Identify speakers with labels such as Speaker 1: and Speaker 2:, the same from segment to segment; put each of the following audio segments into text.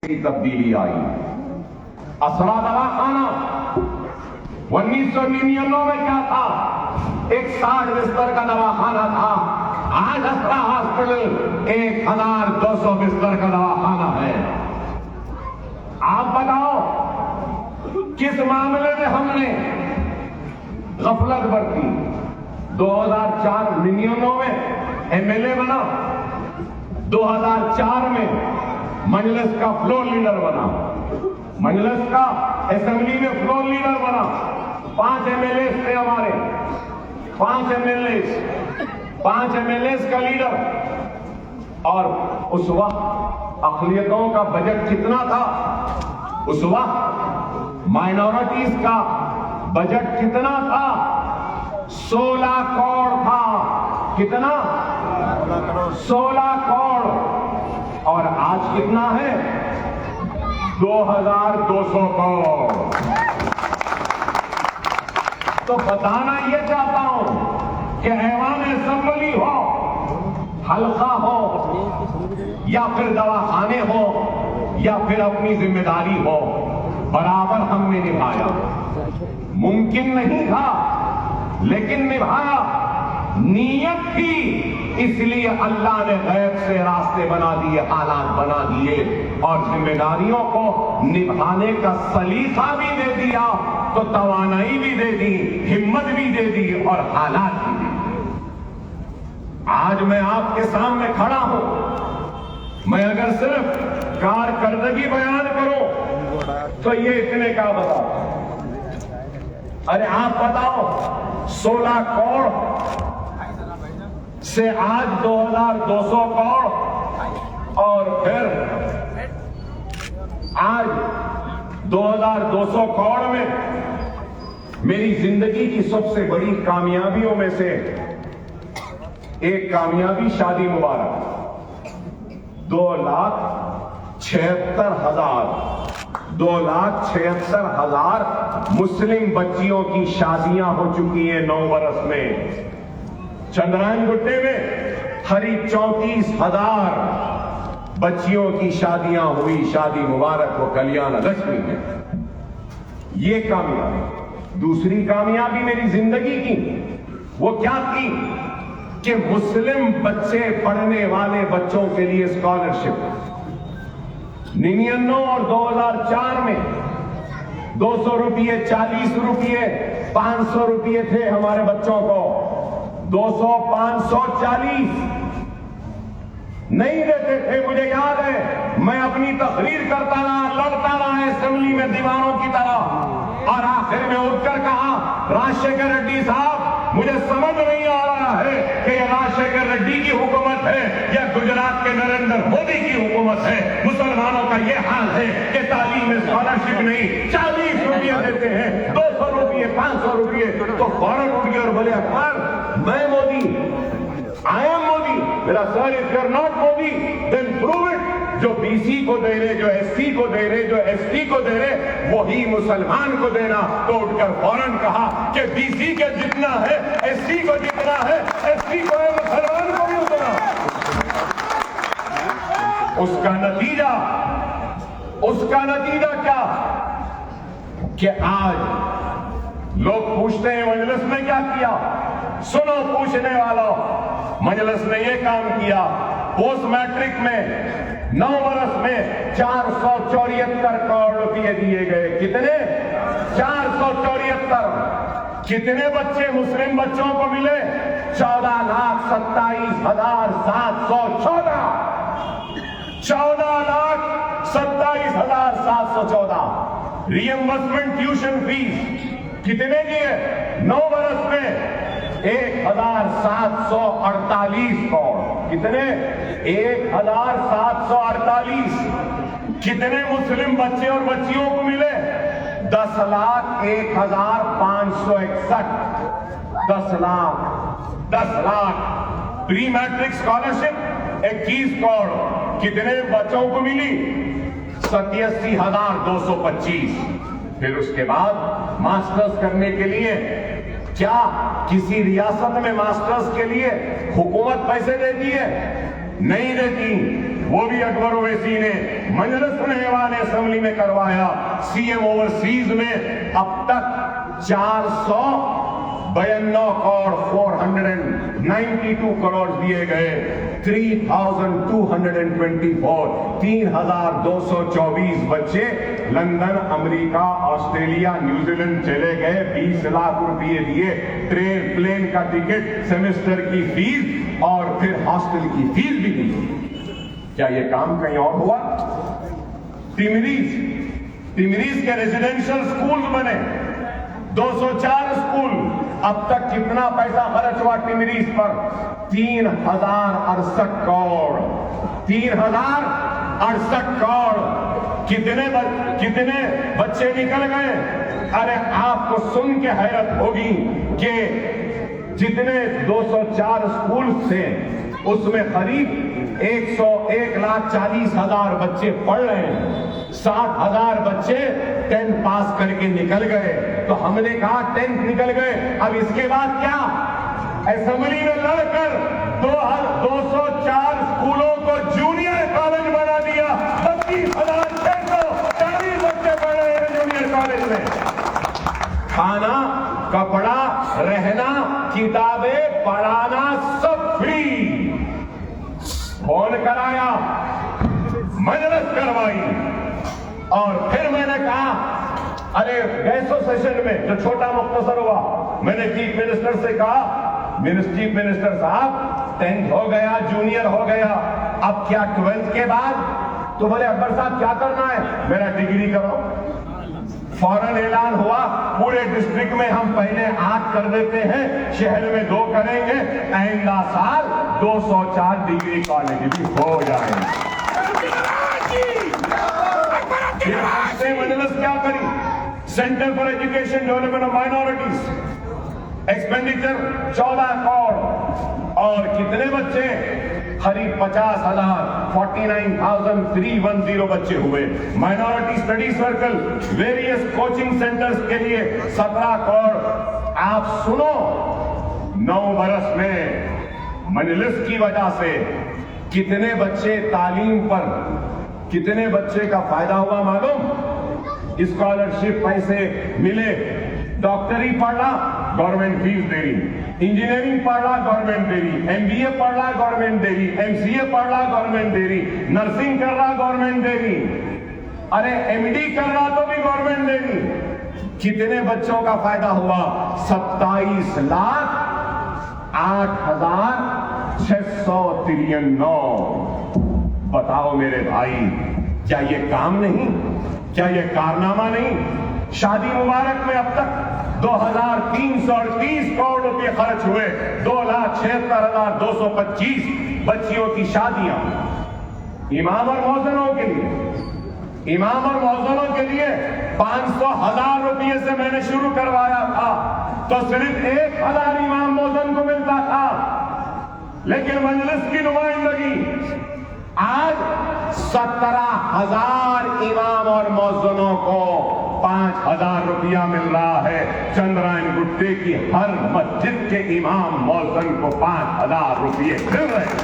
Speaker 1: की तब्दीली आई। असरा दवाखाना 1999 में क्या था? एक 60 बिस्तर का दवाखाना था। आज असरा हॉस्पिटल 1200 बिस्तर का दवाखाना है। आप बताओ किस मामले में हमने गफलत बरती? 2004-99 में एमएलए बना, 2004 में मजलिस का फ्लोर लीडर बना, मजलिस का असेंबली में फ्लोर लीडर बना। 5 एमएलए थे हमारे, 5 एमएलए का लीडर। और उस वक्त अक़लियतों का बजट कितना था? उस वक्त माइनॉरिटीज का बजट कितना था? 16 करोड़ था। कितना? 16 करोड़। और आज कितना है? 2200 करोड़। तो बताना यह चाहता हूं कि ऐवान असेंबली हो, हल्का हो, या फिर दवाखाने हो, या फिर अपनी जिम्मेदारी हो, बराबर हमने निभाया। मुमकिन नहीं था लेकिन निभाया। नीयत थी, इसलिए अल्लाह ने गैब से रास्ते बना दिए, हालात बना दिए, और जिम्मेदारियों को निभाने का सलीका भी दे दिया, तो तवानाई भी दे दी, हिम्मत भी दे दी, और हालात भी दे दिए। आज मैं आपके सामने खड़ा हूं। मैं अगर सिर्फ कारकर्दगी बयान करूं तो ये इतने का बताओ। अरे आप बताओ, 16 करोड़ से आज 2200 करोड़, और फिर आज 2200 करोड़ में मेरी जिंदगी की सबसे बड़ी कामयाबियों में से एक कामयाबी, शादी मुबारक। 2,76,000 मुस्लिम बच्चियों की शादियां हो चुकी हैं 9 बरस में। चंद्रायन गुट्टे में करीब 34,000 बच्चियों की शादियां हुई। शादी मुबारक हो, कल्याण लक्ष्मी है। ये कामयाबी। दूसरी कामयाबी मेरी जिंदगी की वो क्या थी कि मुस्लिम बच्चे पढ़ने वाले बच्चों के लिए स्कॉलरशिप 99 और 2004 में 200 रुपये, 40 रुपये, 500 रुपये थे हमारे बच्चों को। 200, 500, 40 नहीं देते थे। मुझे याद है, मैं अपनी तकरीर करता रहा, लड़ता रहा असेंबली में दीवारों की तरह, और आखिर में उठकर कहा, राजशेखर रेड्डी साहब, मुझे समझ नहीं आ रहा है कि यह राजशेखर रेड्डी की हुकूमत है या गुजरात के नरेंद्र मोदी की हुकूमत है। मुसलमानों का यह हाल है कि तालीम में स्कॉलरशिप नहीं, 40 रुपये देते हैं, 200 रुपये, 500 रुपये। तो फौरन उठ गए और बोले, अकबर, मैं मोदी, आई एम मोदी। मेरा sir, if you are not Modi then prove it. जो बीसी को दे रहे, जो एससी को दे रहे, जो एसटी को दे रहे, वही मुसलमान को देना। तो उठकर फौरन कहा कि बीसी के जितना है, एससी को जितना है, एसटी को है, मुसलमान को भी उतना। उसका नतीजा क्या कि आज लोग पूछते हैं मजलिस में क्या किया। सुनो पूछने वालों, मजलिस ने यह काम किया। पोस्ट मैट्रिक में 9 बरस में 474 करोड़ रुपए दिए गए। कितने? 474। कितने बच्चे मुस्लिम बच्चों को मिले? 14,27,714। 14,27,714। रीएम्बर्समेंट ट्यूशन फीस कितने दिए? 9 बरस में 1,748 करोड़। कितने? 1,748। कितने मुस्लिम बच्चे और बच्चियों को मिले? 10,01,561। 10 lakh. Pre matric scholarship 21 crore. कितने बच्चों को मिली? 87,225। फिर उसके बाद मास्टर्स करने के लिए क्या किसी रियासत में मास्टर्स के लिए हुकूमत पैसे देती है? नहीं देती। वो भी अकबर ओवैसी ने मजलिस रहमान असेंबली में करवाया। सीएम ओवरसीज में अब तक 492 करोड़ 492 करोड़ दिए गए। 3,224 बच्चे लंदन, अमेरिका, ऑस्ट्रेलिया, न्यूजीलैंड चले गए। 20 लाख रुपए दिए, ट्रेन प्लेन का टिकट, सेमेस्टर की फीस और फिर हॉस्टल की फीस भी दी। क्या ये काम कहीं और हुआ? तिमरीज के रेजिडेंशियल स्कूल बने, 204 स्कूल। अब तक कितना पैसा खर्च हुआ टिमरीज पर? 3,068 करोड़। 3,068 करोड़। कितने बच्चे निकल गए? अरे आपको सुन के हैरत होगी कि जितने 204 स्कूल थे उसमें करीब 1,40,000 बच्चे पढ़ रहे हैं। 60,000 बच्चे 10th पास करके निकल गए। तो हमने कहा 10th निकल गए, अब इसके बाद क्या? असेंबली में लड़कर 204 स्कूलों को जूनियर कॉलेज बना दिया। 32,640 बच्चे पढ़ रहे हैं जूनियर कॉलेज में। खाना, कपड़ा, रहना, किताबें, पढ़ाना सब फ्री। फोन कराया, मजलिस करवाई और फिर मैंने कहा, अरे गैसो सेशन में जो छोटा मुख्तसर हुआ, मैंने चीफ मिनिस्टर से कहा, चीफ मिनिस्टर साहब 10th हो गया, जूनियर हो गया, अब क्या 12th के बाद? तो बोले अकबर साहब क्या करना है? मेरा डिग्री करो। फौरन ऐलान हुआ, पूरे डिस्ट्रिक्ट में हम पहले 8 कर देते हैं, शहर में 2 करेंगे, आइंदा साल 204 डिग्री कॉलेज भी हो जाएंगे। मजलिस क्या करी? Centre for education development of minorities, expenditure 14 crore और कितने बच्चे? करीब 50,000, 49,310 बच्चे हुए। Minority study circle, various coaching centres के लिए 17 करोड़। आप सुनो, 9 बरस में मजलिस की वजह से कितने बच्चे तालीम पर, कितने बच्चे का फायदा हुआ मालूम? स्कॉलरशिप पैसे मिले। डॉक्टरी पढ़ रहा, गवर्नमेंट फीस दे रही। इंजीनियरिंग पढ़ रहा, गवर्नमेंट दे रही। एमबीए पढ़ रहा, गवर्नमेंट दे रही। एमसीए पढ़ रहा, गवर्नमेंट दे रही। नर्सिंग कर रहा, गवर्नमेंट दे रही। अरे एमडी कर रहा तो भी गवर्नमेंट दे रही। कितने बच्चों का फायदा हुआ? 27,08,693। बताओ मेरे भाई, क्या ये काम नहीं? क्या ये कारनामा नहीं? शादी मुबारक में अब तक 2,330 करोड़ रुपए खर्च हुए। 2,76,225 बच्चियों की शादियां इमाम और मौजनों के लिए। इमाम और मौजनों के लिए 500,000 रुपये से मैंने शुरू करवाया था, तो सिर्फ 1,000 इमाम मौजन को मिलता था। लेकिन मजलिस की नुमाइंदगी आज 17,000 इमाम और मौजनों को 5,000 रुपया मिल रहा है। चंद्रायन गुट्टे की हर मस्जिद के इमाम मौजन को 5,000 रुपये मिल रहे हैं।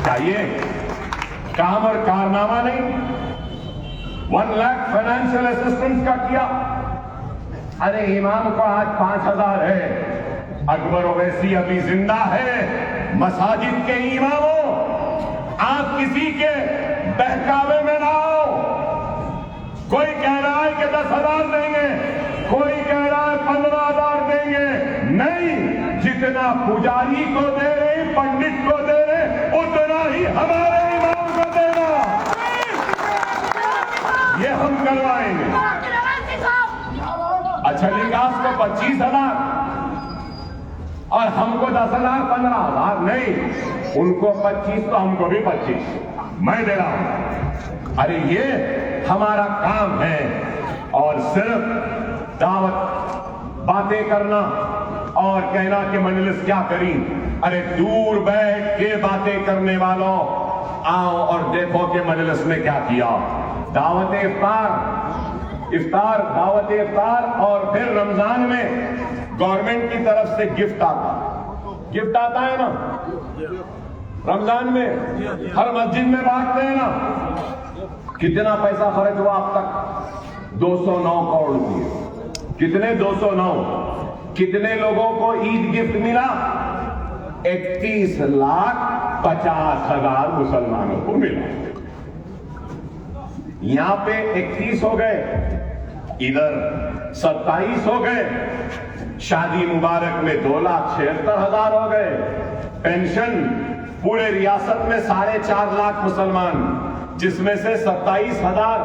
Speaker 1: चाहिए काम और कारनामा नहीं? 1 लाख फाइनेंशियल असिस्टेंस का किया। अरे इमाम को आज 5,000 है। अकबर ओवैसी अभी जिंदा है। मसाजिद के इमामों, आप किसी के बहकावे में ना आओ। कोई कह रहा है कि 10,000 देंगे, कोई कह रहा है 15,000 देंगे। नहीं, जितना पुजारी को दे रहे, पंडित को दे रहे, उतना ही हमारे इमाम को देना। ये हम करवाएंगे। अच्छा, लिबास को 25,000 और हमको 10,000, 15,000 नहीं, उनको 25 तो हमको भी 25 मैं दे रहा हूं। अरे ये हमारा काम है। और सिर्फ दावत, बातें करना और कहना कि मजलिस क्या करी। अरे दूर बैठ के बातें करने वालों, आओ और देखो कि मजलिस ने क्या किया। दावत इफ्तार, दावत इफ्तार और फिर रमजान में गवर्नमेंट की तरफ से गिफ्ट आता है ना। रमजान में हर मस्जिद में बांटते हैं ना। कितना पैसा खर्च हुआ अब तक? 209 करोड़ रुपये। कितने? 209। कितने लोगों को ईद गिफ्ट मिला? 31,50,000 मुसलमानों को मिला। यहां पे 31 हो गए, इधर 27 हो गए। शादी मुबारक में 2,76,000 हो गए। पेंशन पूरे रियासत में 4.5 लाख मुसलमान, जिसमें से 27,000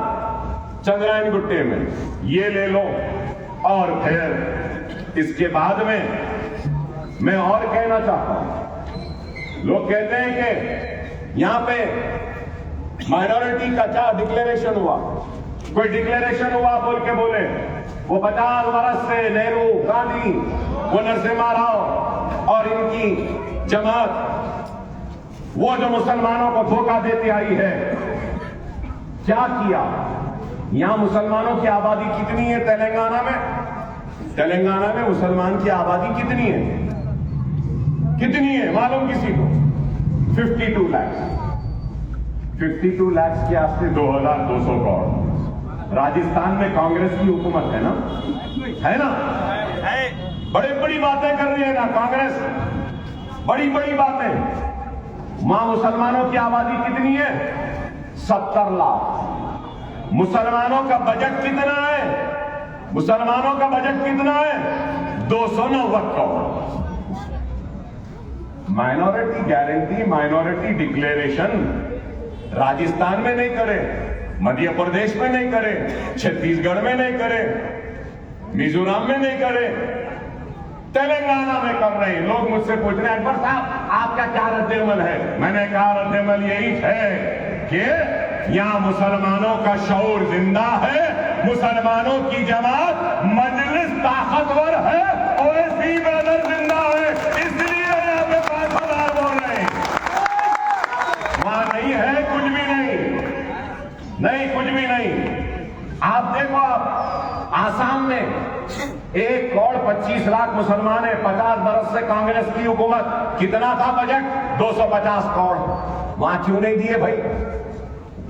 Speaker 1: चंद्रायन गुट्टे में। ये ले लो। और फिर इसके बाद में मैं और कहना चाहता हूं, लोग कहते हैं कि यहां पे माइनॉरिटी का क्या डिक्लेरेशन हुआ? कोई डिक्लेरेशन हुआ बोल के बोले वो 50 वर्ष से नेहरू, गांधी, वो नरसिम्हा राव और इनकी जमात, वो जो मुसलमानों को धोखा देती आई है, क्या किया? यहां मुसलमानों की आबादी कितनी है? तेलंगाना में मुसलमान की आबादी कितनी है? कितनी है मालूम किसी को? 52 लाख। 52 लाख के आसपास 2,200 करोड़। राजस्थान में कांग्रेस की हुकूमत है ना? बड़ी बड़ी बातें कर रही है ना कांग्रेस, बड़ी बड़ी बातें। वहां मुसलमानों की आबादी कितनी है? 70 लाख। मुसलमानों का बजट कितना है? मुसलमानों का बजट कितना है? 290 crore. Minority guarantee, minority declaration Rajasthan में नहीं करे, मध्य प्रदेश में नहीं करे, छत्तीसगढ़ में नहीं करे, मिजोरम में नहीं करे, तेलंगाना में कर रहे हैं। लोग मुझसे पूछ रहे हैं अकबर साहब आपका क्या रद्द-ए-अमल है? मैंने कहा रद्द-ए-अमल यही है कि यहां मुसलमानों का शऊर जिंदा है, मुसलमानों की जमात मजलिस ताकतवर है, ओवैसी ब्रदर जिंदा है, इसलिए यहां पे 5,000 बोल रहे हैं। वहां नहीं है कुछ भी नहीं, कुछ भी नहीं। आप देखो, आप आसाम में 1,25 लाख मुसलमान है, 50 बरस से कांग्रेस की हुकूमत। कितना था बजट? 250 करोड़। वहां क्यों नहीं दिए भाई?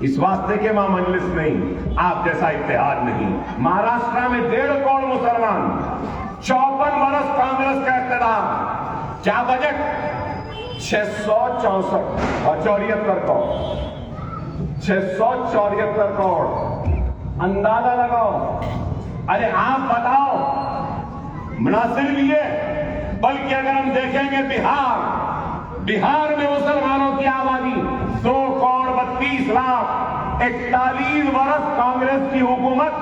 Speaker 1: इस वास्ते के वहां मजलिस नहीं, आप जैसा इत्तेहाद नहीं। महाराष्ट्र में 1.5 करोड़ मुसलमान, 54 बरस कांग्रेस का इख्तियार। क्या बजट? 674 करोड़। 674 करोड़। अंदाजा लगाओ। अरे आप बताओ, ना सिर्फ ये बल्कि अगर हम देखेंगे बिहार में मुसलमानों की आबादी 2,32 लाख। 41 वर्ष कांग्रेस की हुकूमत,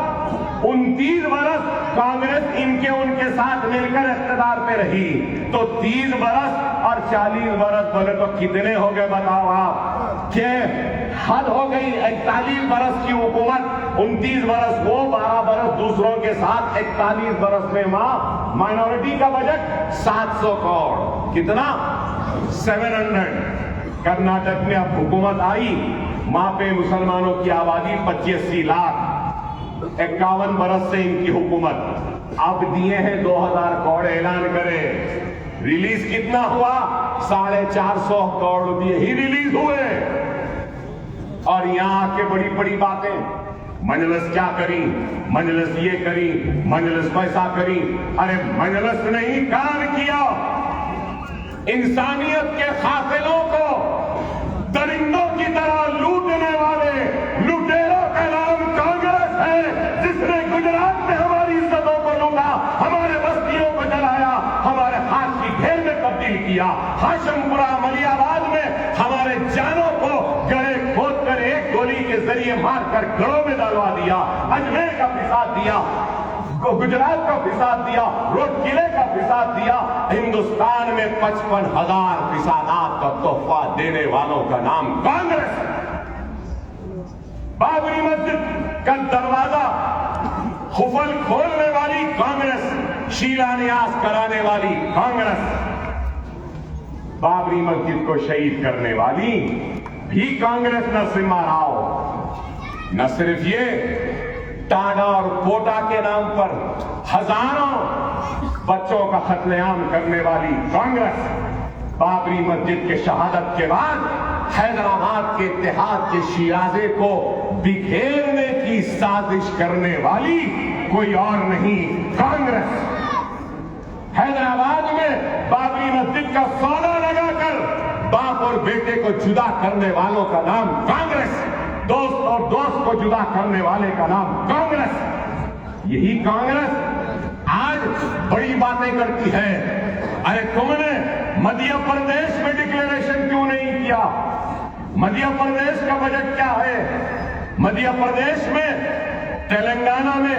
Speaker 1: 29 वर्ष कांग्रेस इनके उनके साथ मिलकर इख्तियार पे रही, तो 30 वर्ष और 40 वर्ष बोले तो कितने हो गए बताओ आप? कि हद हो गई। 41 वर्ष की हुकूमत, 29 वर्ष वो, 12 वर्ष दूसरों के साथ, 41 वर्ष में वहां माइनॉरिटी का बजट 700 करोड़। कितना? 700। कर्नाटक में अब हुकूमत आई, वहां पे मुसलमानों की आबादी 85 लाख। 51 बरस से इनकी हुकूमत। अब दिए हैं 2,000 करोड़, ऐलान करे। रिलीज कितना हुआ? 450 करोड़ रुपये ही रिलीज हुए। और यहां आके बड़ी बड़ी बातें, मजलिस क्या करी, मजलिस ये करी, मजलिस पैसा करी। अरे मजलिस नहीं, काम किया। इंसानियत के काफिलों को दरिंदों की तरह लूटने वाले लुटेरों का नाम कांग्रेस है, जिसने गुजरात में हमारी इज्जतों को लूटा, हमारे बस्तियों को जलाया, हमारे हाथ की ढेर में तब्दील किया, हाशिमपुरा मलियाबाद में हमारे जानों को गड़े खोद कर एक गोली के जरिए मारकर गड़ों में डलवा दिया, अजमेर का फिसाद दिया, गुजरात का फिसाद दिया, रोड किले का फिसाद दिया। हिंदुस्तान में 55,000 फिसादात का तोहफा देने वालों का नाम कांग्रेस। बाबरी मस्जिद का दरवाजा खुफल खोलने वाली कांग्रेस, शिलान्यास कराने वाली कांग्रेस, बाबरी मस्जिद को शहीद करने वाली भी कांग्रेस। नरसिम्हा राव। न सिर्फ ये, टाडा और कोटा के नाम पर हजारों बच्चों का कत्लेआम करने वाली कांग्रेस। बाबरी मस्जिद के शहादत के बाद हैदराबाद के इत्तेहाद के शिराजे को बिखेरने की साजिश करने वाली कोई और नहीं, कांग्रेस। हैदराबाद में बाबरी मस्जिद का सौदा लगाकर बाप और बेटे को जुदा करने वालों का नाम कांग्रेस, दोस्त और दोस्त को जुदा करने वाले का नाम कांग्रेस। यही कांग्रेस आज बड़ी बातें करती है। अरे तुमने मध्य प्रदेश में डिक्लेरेशन क्यों नहीं किया? मध्य प्रदेश का बजट क्या है? मध्य प्रदेश में, तेलंगाना में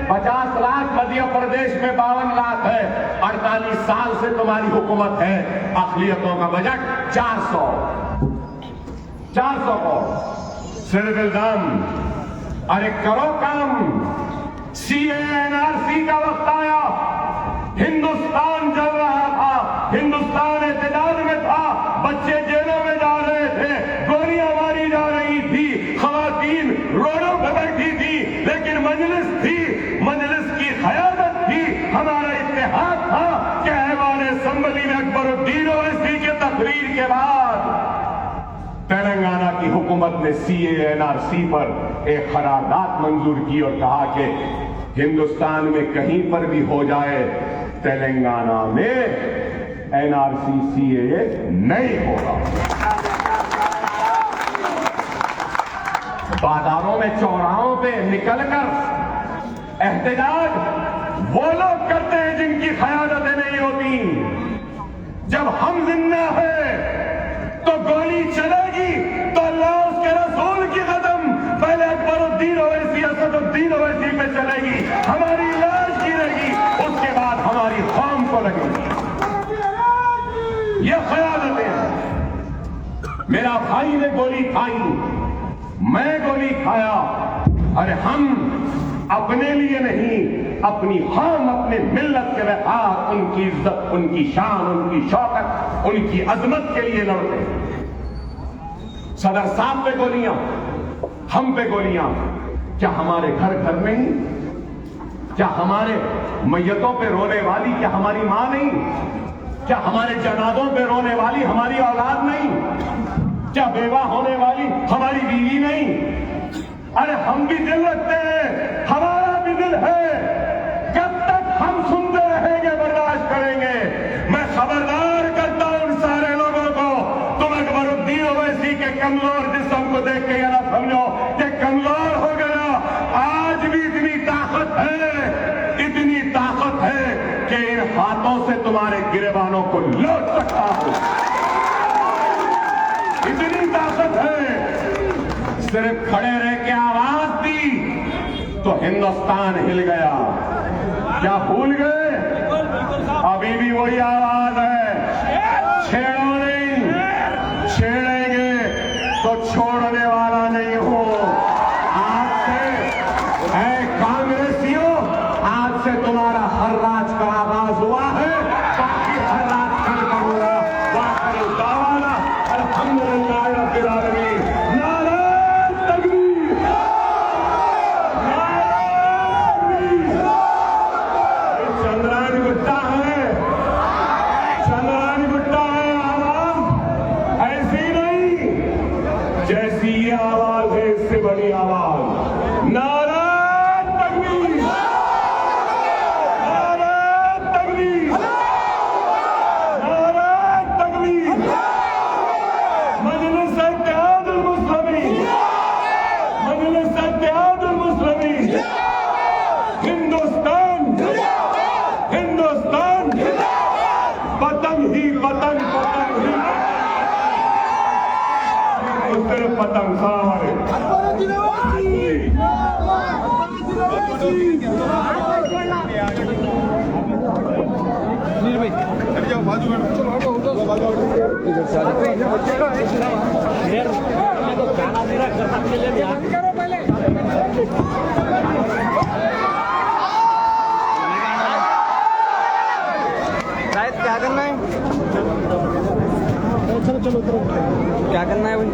Speaker 1: 50 लाख, मध्य प्रदेश में 52 लाख है। 48 साल से तुम्हारी हुकूमत है, अक़लियतों का बजट 400 करोड़। सिर्फ इल्जाम। अरे करो काम। सीए एनआरसी का वक्त आया, हिंदुस्तान जल रहा था, हिंदुस्तान एहतजाज में था, बच्चे जेलों में जा रहे थे, गोलियां मारी जा रही थी, खवातीन रोडों पर बैठी थी, लेकिन मजलिस थी, मजलिस की क़यादत थी, हमारा इत्तेहाद था कि ऐवान असम्बली में अकबरुद्दीन ओवैसी की तकरीर के बाद तेलंगाना की हुकूमत ने सीए एनआरसी पर एक करारदाद मंजूर की और कहा कि हिंदुस्तान में कहीं पर भी हो जाए, तेलंगाना में एनआरसी सीए नहीं होगा। बाजारों में, चौराहों पे निकलकर एहतजाज वो लोग करते हैं जिनकी क़यादतें नहीं होती। जब हम जिंदा हैं तो गोली चलेगी तो अल्लाह उसके रसूल की कदम पहले अकबरुद्दीन ओवैसी, असदुद्दीन ओवैसी पे चलेगी, हमारी लाश गिरेगी, उसके बाद हमारी कौम को लगेगी। ये क़यादतें हैं। मेरा भाई ने गोली खाई, मैं गोली खाया। अरे हम अपने लिए नहीं, अपनी कौम, अपने मिल्लत के वक़ार, उनकी इज्जत, उनकी शान, उनकी शौकत, उनकी अजमत के लिए लड़ते हैं। सदर साहब पे गोलियां, हम पे गोलियां। क्या हमारे घर घर नहीं? क्या हमारे मैयतों पे रोने वाली क्या हमारी मां नहीं? क्या हमारे जनाजों पे रोने वाली हमारी औलाद नहीं? क्या बेवा होने वाली हमारी बीवी नहीं? अरे हम भी दिल रखते हैं, हमारा भी दिल है। कब तक हम सुनते रहेंगे, बर्दाश्त करेंगे? मैं खबरदार करता हूं उन सारे लोगों को, तुम अकबरुद्दीन ओवैसी के कमजोर जिस्म को देख के ये ना समझो कि कमजोर हो गया। आज भी इतनी ताकत है कि इन हाथों से तुम्हारे गिरेबानों को लौट सकता हूं। इतनी ताकत है। सिर्फ खड़े रह के आवाज दी तो हिंदुस्तान हिल गया। क्या भूल गए? अभी भी वही आवाज है, छेड़ो नहीं, छेड़ेंगे तो छोड़ने वाला नहीं हूं। आज से ऐ कांग्रेसियों, आज से तुम्हारा हर राज का आगाज हुआ है, बाकी हर राज कल करूंगा। वाकई दावाना अल्हम्दुलिल्लाह रब्बिल आलमीन। जैसी ये आवाज है, इससे बड़ी आवाज। नारा तकबीर, नारा तकबीर, नारा तकबीर। मजलिस इत्तेहादुल मुस्लिमीन, मजलिस इत्तेहादुल मुस्लिमीन। हिंदुस्तान, हिंदुस्तान, पतंग ही पतंग, पतंग ही सिर्फ पतंग। सारे
Speaker 2: क्या करना है? क्या करना है भाई?